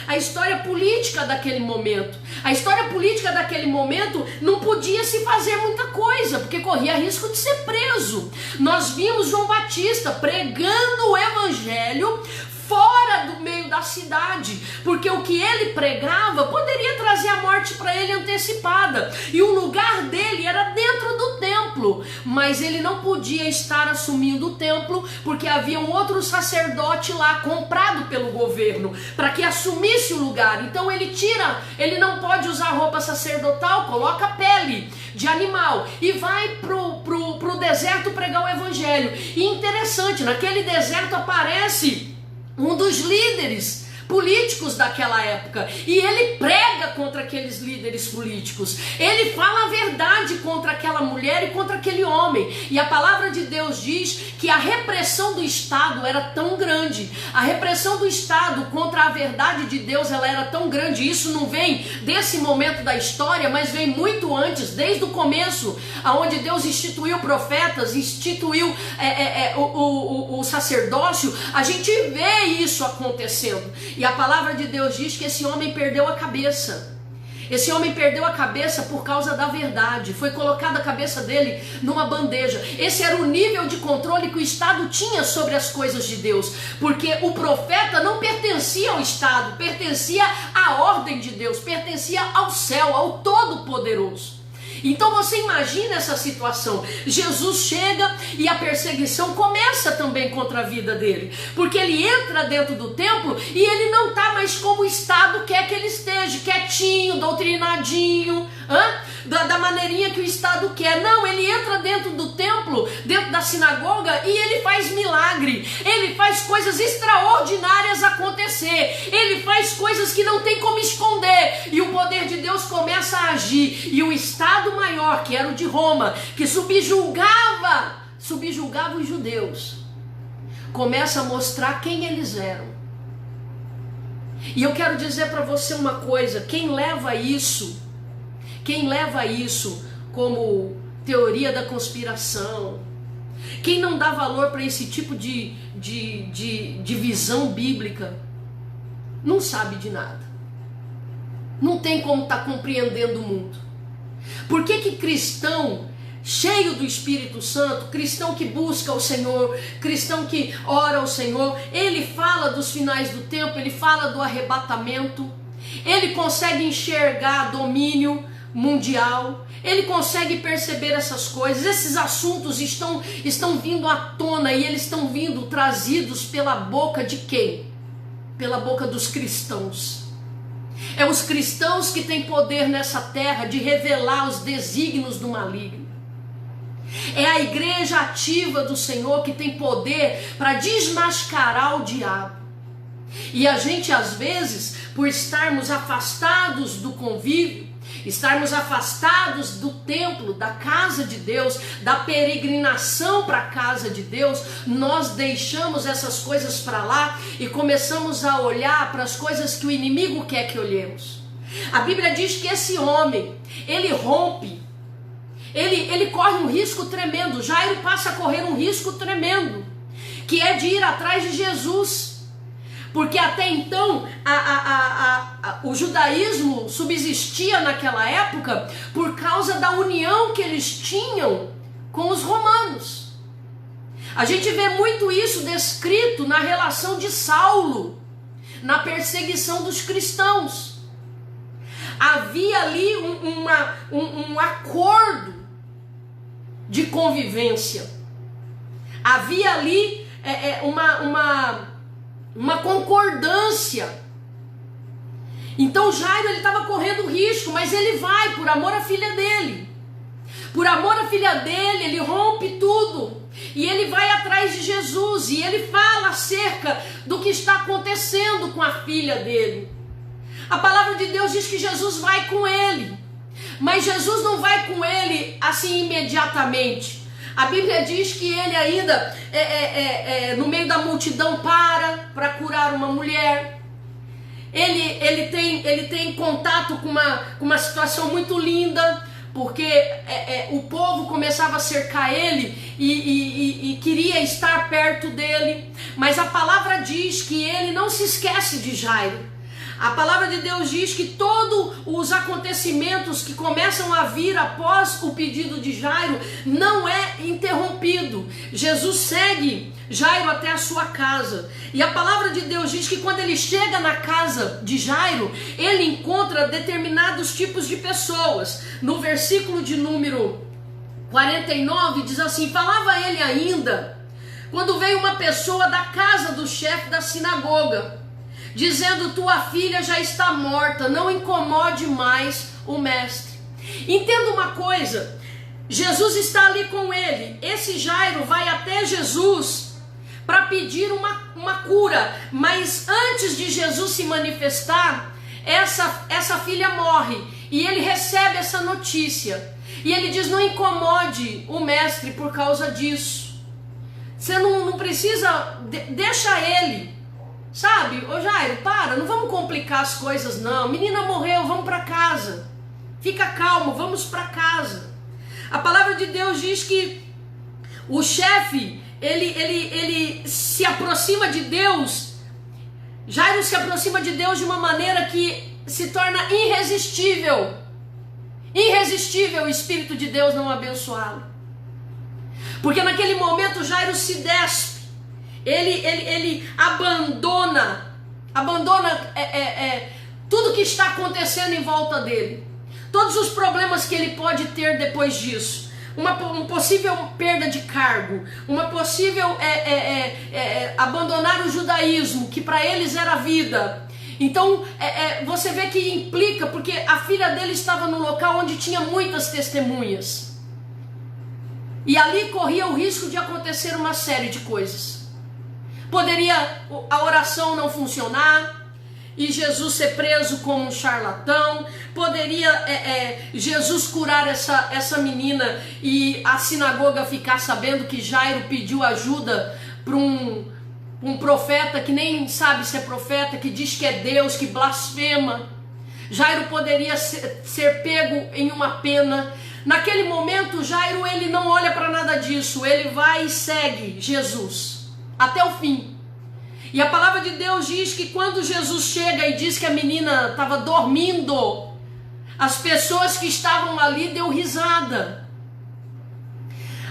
a história política daquele momento? A história política daquele momento não podia se fazer muita coisa, porque corria risco de ser preso. Nós vimos João Batista pregando o evangelho fora do meio da cidade, porque o que ele pregava poderia trazer a morte para ele antecipada, e o lugar dele era dentro do templo, mas ele não podia estar assumindo o templo, porque havia um outro sacerdote lá, comprado pelo governo, para que assumisse o lugar. Então ele não pode usar roupa sacerdotal, coloca pele de animal e vai pro deserto pregar o evangelho. E interessante, naquele deserto aparece um dos líderes políticos daquela época, e ele prega contra aqueles líderes políticos, ele fala a verdade contra aquela mulher e contra aquele homem, e a palavra de Deus diz que a repressão do Estado era tão grande, a repressão do Estado contra a verdade de Deus, ela era tão grande. Isso não vem desse momento da história, mas vem muito antes, desde o começo, aonde Deus instituiu profetas, instituiu o sacerdócio. A gente vê isso acontecendo. E a palavra de Deus diz que esse homem perdeu a cabeça. Esse homem perdeu a cabeça por causa da verdade. Foi colocada a cabeça dele numa bandeja. Esse era o nível de controle que o Estado tinha sobre as coisas de Deus. Porque o profeta não pertencia ao Estado, pertencia à ordem de Deus, pertencia ao céu, ao Todo-Poderoso. Então você imagina essa situação. Jesus chega e a perseguição começa também contra a vida dele, porque ele entra dentro do templo e ele não está mais como o Estado quer que ele esteja, quietinho, doutrinadinho, da maneirinha que o Estado quer. Não, ele entra dentro do templo, dentro da sinagoga, e ele faz milagre, ele faz coisas extraordinárias acontecer, ele faz coisas que não tem como esconder, e o poder de Deus começa a agir, e o Estado maior, que era o de Roma, que subjugava os judeus, começa a mostrar quem eles eram. E eu quero dizer para você uma coisa: quem leva isso como teoria da conspiração, quem não dá valor para esse tipo de visão bíblica, não sabe de nada, não tem como estar compreendendo o mundo. Por que cristão cheio do Espírito Santo, cristão que busca o Senhor, cristão que ora ao Senhor, ele fala dos finais do tempo, ele fala do arrebatamento, ele consegue enxergar domínio mundial, ele consegue perceber essas coisas, esses assuntos estão vindo à tona, e eles estão vindo trazidos pela boca de quem? Pela boca dos cristãos. É os cristãos que têm poder nessa terra de revelar os desígnios do maligno. É a igreja ativa do Senhor que tem poder para desmascarar o diabo. E a gente, às vezes, por estarmos afastados do convívio, estarmos afastados do templo, da casa de Deus, da peregrinação para a casa de Deus, nós deixamos essas coisas para lá e começamos a olhar para as coisas que o inimigo quer que olhemos. A Bíblia diz que esse homem, ele rompe, ele corre um risco tremendo. Jairo passa a correr um risco tremendo, que é de ir atrás de Jesus. Porque até então o judaísmo subsistia naquela época por causa da união que eles tinham com os romanos. A gente vê muito isso descrito na relação de Saulo, na perseguição dos cristãos. Havia ali um acordo de convivência. Havia ali uma concordância. Então Jairo, ele estava correndo risco, mas ele vai por amor à filha dele. Por amor à filha dele, ele rompe tudo. E ele vai atrás de Jesus. E ele fala acerca do que está acontecendo com a filha dele. A palavra de Deus diz que Jesus vai com ele. Mas Jesus não vai com ele assim imediatamente. A Bíblia diz que ele ainda, no meio da multidão, para curar uma mulher. Ele tem contato com uma situação muito linda, porque o povo começava a cercar ele e queria estar perto dele. Mas a palavra diz que ele não se esquece de Jairo. A palavra de Deus diz que todos os acontecimentos que começam a vir após o pedido de Jairo não é interrompido. Jesus segue Jairo até a sua casa. E a palavra de Deus diz que quando ele chega na casa de Jairo, ele encontra determinados tipos de pessoas. No versículo de número 49 diz assim: falava ele ainda, quando veio uma pessoa da casa do chefe da sinagoga, dizendo: tua filha já está morta, não incomode mais o mestre. Entenda uma coisa, Jesus está ali com ele. Esse Jairo vai até Jesus para pedir uma cura, mas antes de Jesus se manifestar, essa filha morre, e ele recebe essa notícia, e ele diz: não incomode o mestre por causa disso. Você não precisa, deixa ele. Sabe, ô Jairo, não vamos complicar as coisas não. Menina morreu, vamos para casa. Fica calmo, vamos para casa. A palavra de Deus diz que o chefe, ele se aproxima de Deus. Jairo se aproxima de Deus de uma maneira que se torna irresistível. Irresistível o Espírito de Deus não abençoá-lo. Porque naquele momento Jairo se despe. Ele abandona tudo que está acontecendo em volta dele, todos os problemas que ele pode ter depois disso. Uma possível perda de cargo, uma possível abandonar o judaísmo, que para eles era vida. Então você vê que implica, porque a filha dele estava no local onde tinha muitas testemunhas. E ali corria o risco de acontecer uma série de coisas. Poderia a oração não funcionar, e Jesus ser preso como um charlatão. Poderia Jesus curar essa menina e a sinagoga ficar sabendo que Jairo pediu ajuda para um profeta que nem sabe se é profeta, que diz que é Deus, que blasfema. Jairo poderia ser pego em uma pena. Naquele momento, Jairo, ele não olha para nada disso, ele vai e segue Jesus até o fim. E a palavra de Deus diz que quando Jesus chega e diz que a menina estava dormindo, as pessoas que estavam ali deu risada.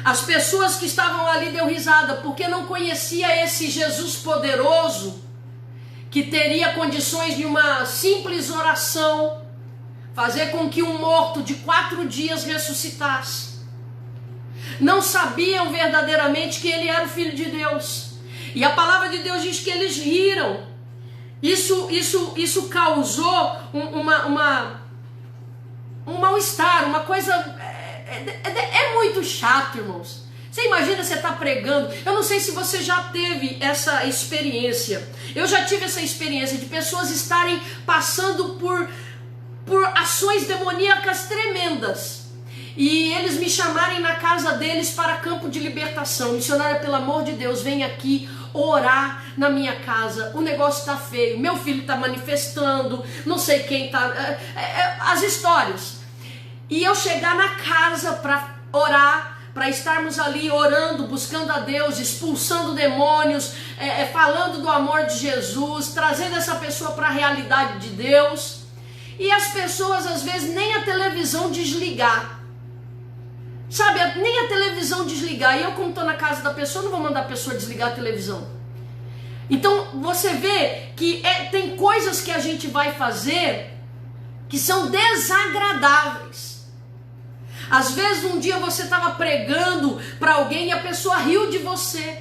As pessoas que estavam ali deu risada, porque não conhecia esse Jesus poderoso, que teria condições de uma simples oração fazer com que um morto de 4 dias ressuscitasse. Não sabiam verdadeiramente que ele era o Filho de Deus. E a palavra de Deus diz que eles riram. Isso causou um mal-estar, uma coisa... É muito chato, irmãos. Você imagina, você está pregando. Eu não sei se você já teve essa experiência. Eu já tive essa experiência de pessoas estarem passando por ações demoníacas tremendas. E eles me chamarem na casa deles para campo de libertação. Missionária, pelo amor de Deus, vem aqui orar na minha casa, o negócio está feio, meu filho está manifestando, não sei quem está... as histórias. E eu chegar na casa para orar, para estarmos ali orando, buscando a Deus, expulsando demônios, falando do amor de Jesus, trazendo essa pessoa para a realidade de Deus. E as pessoas às vezes nem a televisão desligar. Sabe, nem a televisão desligar. E eu, como estou na casa da pessoa, não vou mandar a pessoa desligar a televisão. Então você vê que tem coisas que a gente vai fazer que são desagradáveis. Às vezes um dia você estava pregando para alguém e a pessoa riu de você.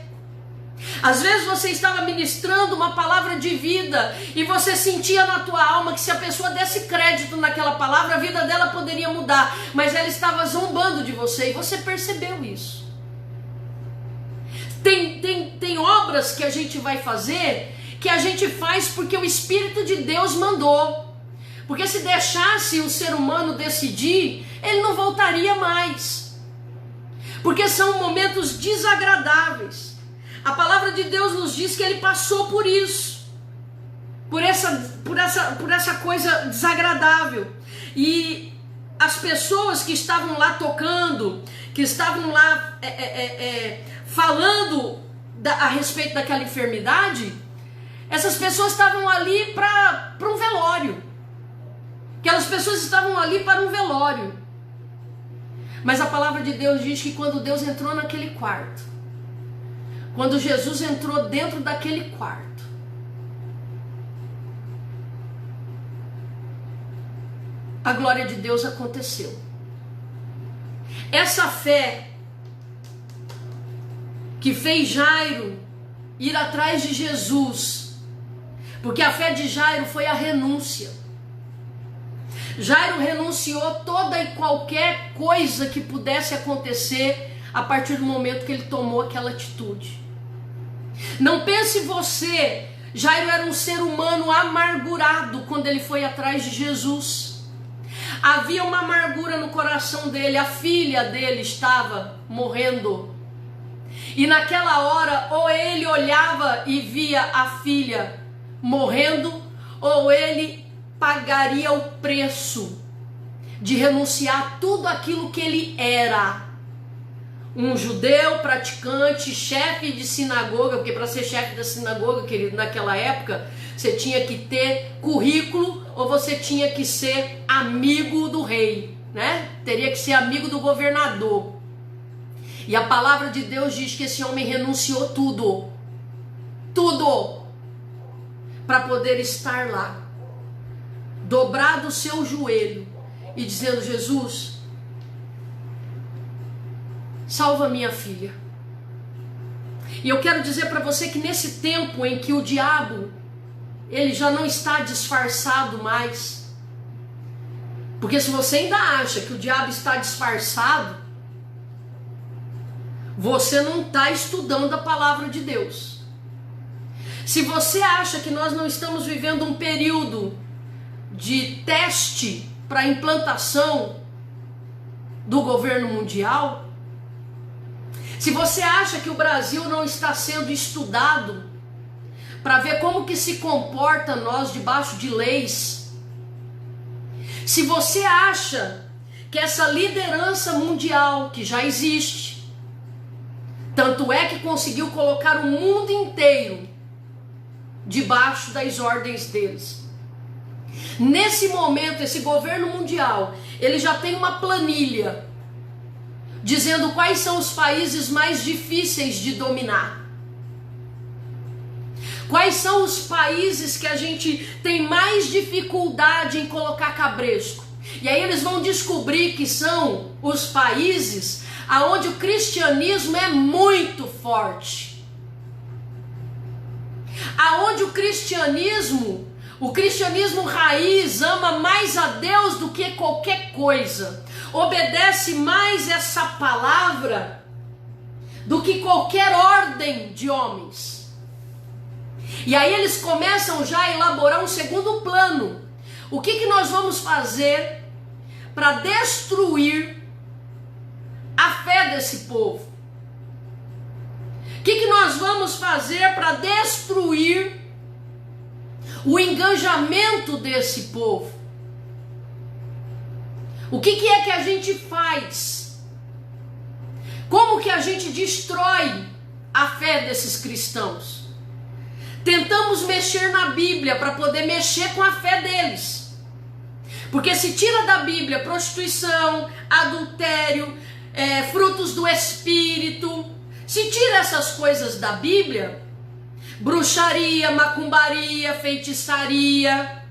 Às vezes você estava ministrando uma palavra de vida e você sentia na tua alma que se a pessoa desse crédito naquela palavra, a vida dela poderia mudar, mas ela estava zombando de você e você percebeu isso. Tem obras que a gente vai fazer que a gente faz porque o Espírito de Deus mandou. Porque se deixasse o ser humano decidir, ele não voltaria mais. Porque são momentos desagradáveis. A palavra de Deus nos diz que ele passou por isso, por essa coisa desagradável. E as pessoas que estavam lá tocando, que estavam lá falando a respeito daquela enfermidade, essas pessoas estavam ali para um velório. Aquelas pessoas estavam ali para um velório. Mas a palavra de Deus diz que quando Deus entrou naquele quarto, quando Jesus entrou dentro daquele quarto, a glória de Deus aconteceu. Essa fé que fez Jairo ir atrás de Jesus, porque a fé de Jairo foi a renúncia. Jairo renunciou toda e qualquer coisa que pudesse acontecer a partir do momento que ele tomou aquela atitude. Não pense você, Jairo era um ser humano amargurado quando ele foi atrás de Jesus. Havia uma amargura no coração dele, a filha dele estava morrendo. E naquela hora, ou ele olhava e via a filha morrendo, ou ele pagaria o preço de renunciar a tudo aquilo que ele era. Um judeu praticante, chefe de sinagoga, porque para ser chefe da sinagoga, querido, naquela época, você tinha que ter currículo ou você tinha que ser amigo do rei, né? Teria que ser amigo do governador. E a palavra de Deus diz que esse homem renunciou tudo, para poder estar lá, dobrado o seu joelho e dizendo: Jesus, salva minha filha. E eu quero dizer para você que nesse tempo em que o diabo, ele já não está disfarçado mais, porque se você ainda acha que o diabo está disfarçado, você não está estudando a palavra de Deus. Se você acha que nós não estamos vivendo um período de teste para a implantação do governo mundial, se você acha que o Brasil não está sendo estudado para ver como que se comporta nós debaixo de leis, se você acha que essa liderança mundial que já existe, tanto é que conseguiu colocar o mundo inteiro debaixo das ordens deles, nesse momento esse governo mundial, ele já tem uma planilha dizendo quais são os países mais difíceis de dominar, quais são os países que a gente tem mais dificuldade em colocar cabresco. E aí eles vão descobrir que são os países aonde o cristianismo é muito forte, aonde o cristianismo raiz ama mais a Deus do que qualquer coisa, obedece mais essa palavra do que qualquer ordem de homens. E aí eles começam já a elaborar um segundo plano. O que nós vamos fazer para destruir a fé desse povo? O que nós vamos fazer para destruir o engajamento desse povo? O que é que a gente faz? Como que a gente destrói a fé desses cristãos? Tentamos mexer na Bíblia para poder mexer com a fé deles. Porque se tira da Bíblia prostituição, adultério, frutos do Espírito, se tira essas coisas da Bíblia, bruxaria, macumbaria, feitiçaria,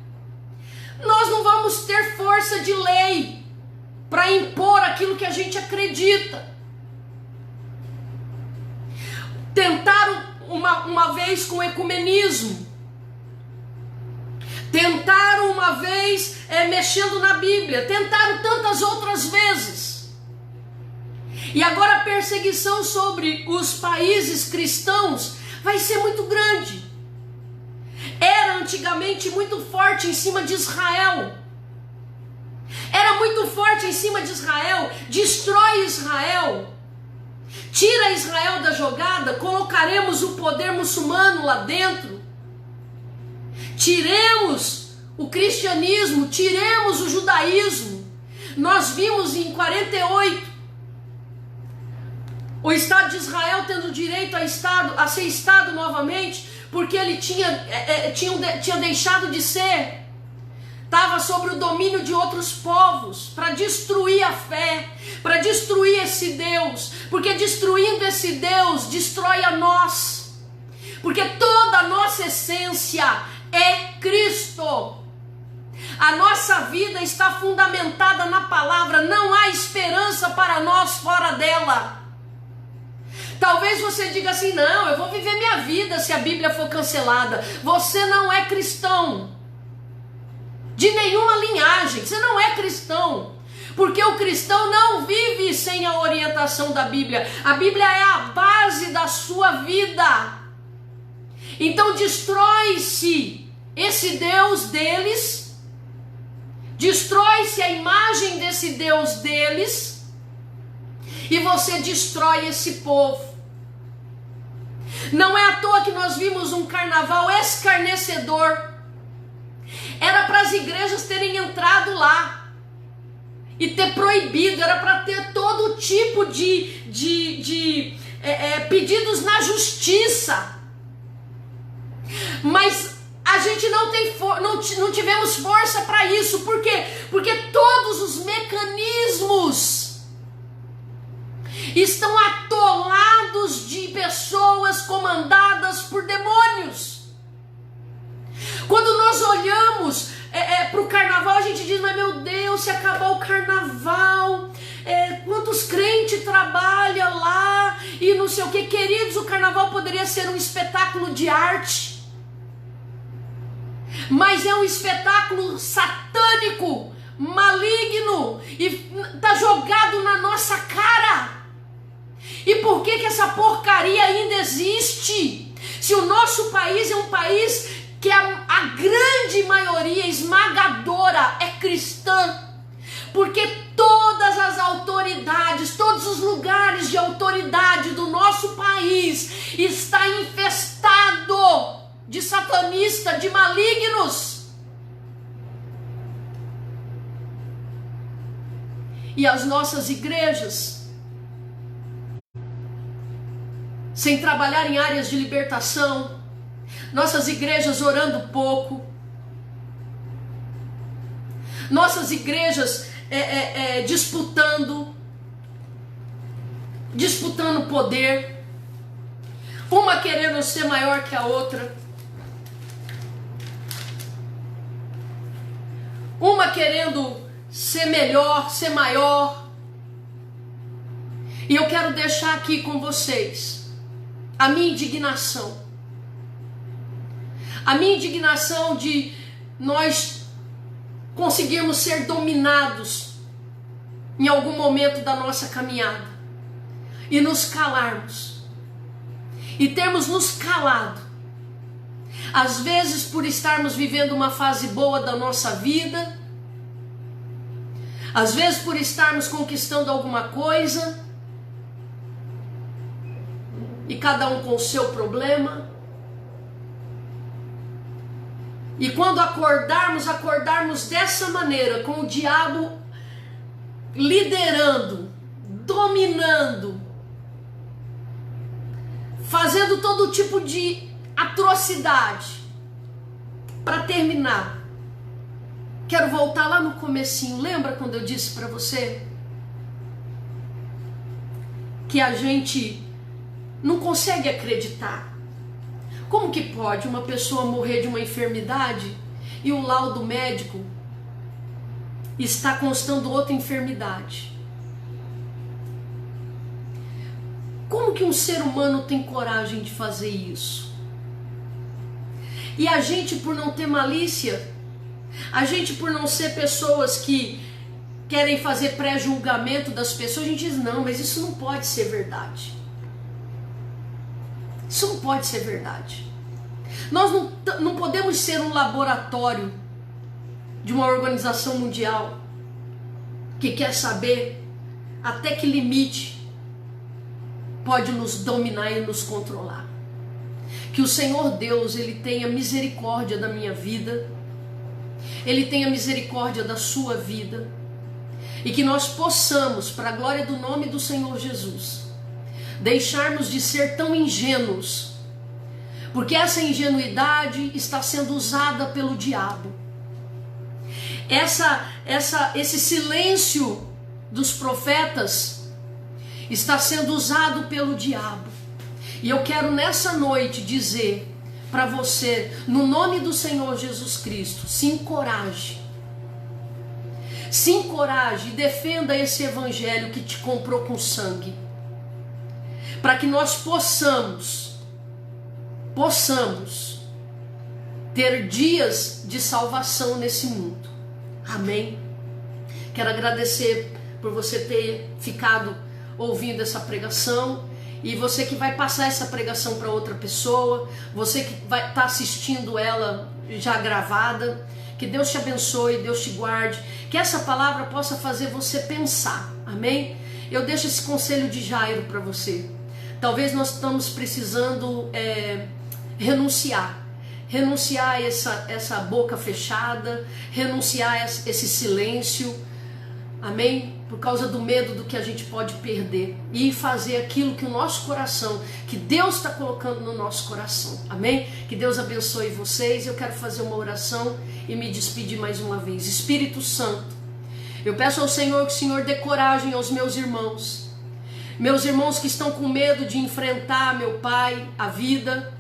nós não vamos ter força de lei para impor aquilo que a gente acredita. Tentaram uma vez com o ecumenismo, tentaram uma vez mexendo na Bíblia, tentaram tantas outras vezes. E agora a perseguição sobre os países cristãos vai ser muito grande. Era antigamente muito forte em cima de Israel. Era muito forte em cima de Israel. Destrói Israel. Tira Israel da jogada. Colocaremos o poder muçulmano lá dentro. Tiremos o cristianismo. Tiremos o judaísmo. Nós vimos em 48 o Estado de Israel tendo direito a ser Estado novamente, porque ele tinha deixado de ser, estava sobre o domínio de outros povos, para destruir a fé, para destruir esse Deus, porque destruindo esse Deus, destrói a nós, porque toda a nossa essência é Cristo. A nossa vida está fundamentada na palavra, não há esperança para nós fora dela. Talvez você diga assim: não, eu vou viver minha vida se a Bíblia for cancelada. Você não é cristão de nenhuma linhagem, você não é cristão, porque o cristão não vive sem a orientação da Bíblia. A Bíblia é a base da sua vida. Então destrói-se esse Deus deles, destrói-se a imagem desse Deus deles, e você destrói esse povo. Não é à toa que nós vimos um carnaval escarnecedor. Era para as igrejas terem entrado lá e ter proibido, era para ter todo tipo de pedidos na justiça. Mas a gente não tivemos força para isso. Por quê? Porque todos os mecanismos estão atolados de pessoas comandadas por demônios. Quando nós olhamos para o carnaval, carnaval a gente diz, mas meu Deus, se acabar o carnaval, quantos crentes trabalham lá e não sei o que. Queridos, o carnaval poderia ser um espetáculo de arte, mas é um espetáculo satânico, maligno, e tá jogado na nossa cara. E por que essa porcaria ainda existe? Se o nosso país é um país que a grande maioria esmagadora é cristã, porque todas as autoridades, todos os lugares de autoridade do nosso país está infestado de satanistas, de malignos. E as nossas igrejas, sem trabalhar em áreas de libertação, nossas igrejas orando pouco, nossas igrejas disputando poder, uma querendo ser maior que a outra, uma querendo ser melhor, ser maior. E eu quero deixar aqui com vocês a minha indignação. A minha indignação de nós conseguirmos ser dominados em algum momento da nossa caminhada e nos calarmos. E termos nos calado. Às vezes por estarmos vivendo uma fase boa da nossa vida. Às vezes por estarmos conquistando alguma coisa. E cada um com o seu problema. E quando acordarmos dessa maneira, com o diabo liderando, dominando, fazendo todo tipo de atrocidade. Para terminar, quero voltar lá no comecinho. Lembra quando eu disse para você que a gente não consegue acreditar? Como que pode uma pessoa morrer de uma enfermidade e o laudo médico está constando outra enfermidade? Como que um ser humano tem coragem de fazer isso? E a gente, por não ter malícia, a gente, por não ser pessoas que querem fazer pré-julgamento das pessoas, a gente diz, não, mas isso não pode ser verdade. Isso não pode ser verdade. Nós não podemos ser um laboratório de uma organização mundial que quer saber até que limite pode nos dominar e nos controlar. Que o Senhor Deus, Ele tenha misericórdia da minha vida, Ele tenha misericórdia da sua vida, e que nós possamos, para a glória do nome do Senhor Jesus, deixarmos de ser tão ingênuos, porque essa ingenuidade está sendo usada pelo diabo. Esse silêncio dos profetas está sendo usado pelo diabo. E eu quero nessa noite dizer para você, no nome do Senhor Jesus Cristo, se encoraje. Se encoraje e defenda esse evangelho que te comprou com sangue. Para que nós possamos ter dias de salvação nesse mundo. Amém? Quero agradecer por você ter ficado ouvindo essa pregação, e você que vai passar essa pregação para outra pessoa, você que vai estar assistindo ela já gravada. Que Deus te abençoe, Deus te guarde, que essa palavra possa fazer você pensar. Amém? Eu deixo esse conselho de Jairo para você. Talvez nós estamos precisando renunciar a essa boca fechada, renunciar a esse silêncio, amém? Por causa do medo do que a gente pode perder, e fazer aquilo que o nosso coração, que Deus está colocando no nosso coração, amém? Que Deus abençoe vocês. Eu quero fazer uma oração e me despedir mais uma vez. Espírito Santo, eu peço ao Senhor que o Senhor dê coragem aos meus irmãos que estão com medo de enfrentar, meu Pai, a vida,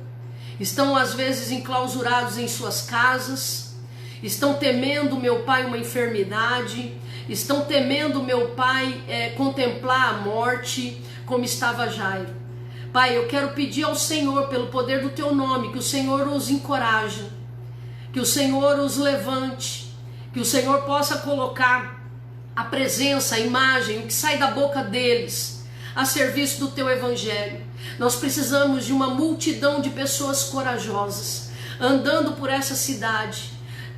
estão às vezes enclausurados em suas casas, estão temendo, meu Pai, uma enfermidade, estão temendo, meu Pai, contemplar a morte, como estava Jairo. Pai, eu quero pedir ao Senhor, pelo poder do Teu nome, que o Senhor os encoraje, que o Senhor os levante, que o Senhor possa colocar a presença, a imagem, o que sai da boca deles, a serviço do Teu Evangelho. Nós precisamos de uma multidão de pessoas corajosas, andando por essa cidade,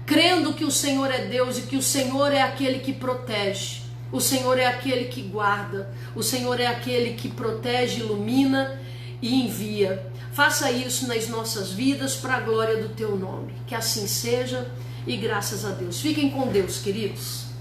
crendo que o Senhor é Deus e que o Senhor é aquele que protege, o Senhor é aquele que guarda, o Senhor é aquele que protege, ilumina e envia. Faça isso nas nossas vidas para a glória do Teu nome. Que assim seja e graças a Deus. Fiquem com Deus, queridos.